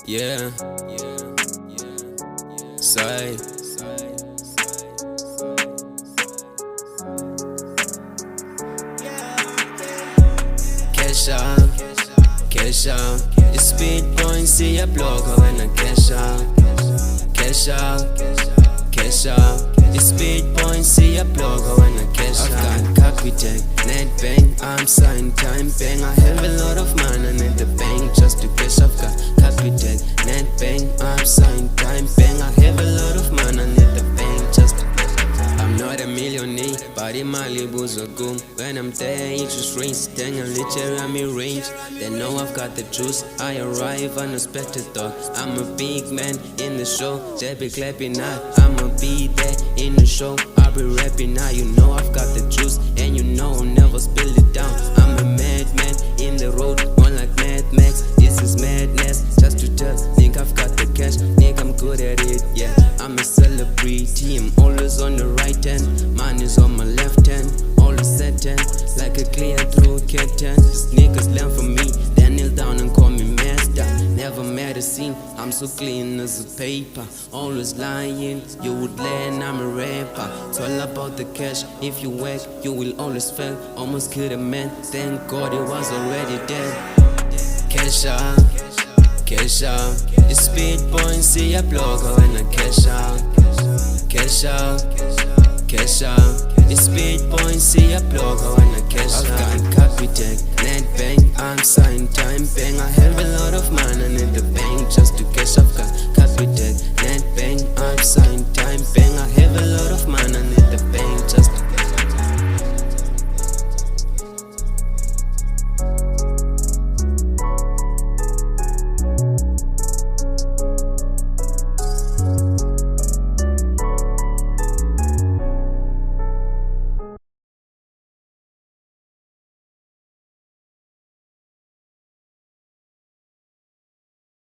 Yeah, say cash out, cash out. The speed point, see a blogger when I cash out, cash out, cash out. The speed point, see a blogger when I cash out. I've got capital, net bang, I'm signed, time bang. I have a lot of money in the bank just to cash. I've got capital, net bang, I'm signed, time bang. I have a lot of money in the bank just to cash. I'm not a millionaire, but in my labels are good. When I'm there, it just rings. Dang, I'm literally range. They know I've got the juice. I arrive unexpected thought. I'm a big man in the show. They be clapping now. I'ma be there in the show. I'll be rapping now. You know I've got the juice, and you know I'll never spill it down. I'm a madman in the road, one like Mad Max. This is madness. Just to tell, think I've got the cash. Think I'm good at it. Yeah, I'm a celebrity. I'm always on the right hand. Mine is on my left hand. Always setting like a clear through curtain. These niggas learn from me. They kneel down and call me master. Never made a scene. I'm so clean as a paper. Always lying. You would learn I'm a rapper. It's all about the cash. If you work, you will always fail. Almost killed a man. Thank God he was already dead. Cash out, cash out. The speed point, see a blogger when I cash out, cash out, cash out. The speed point, see a blogger when I cash out. I've got capital, net bang, I'm signed, time bang. I have a lot of money in the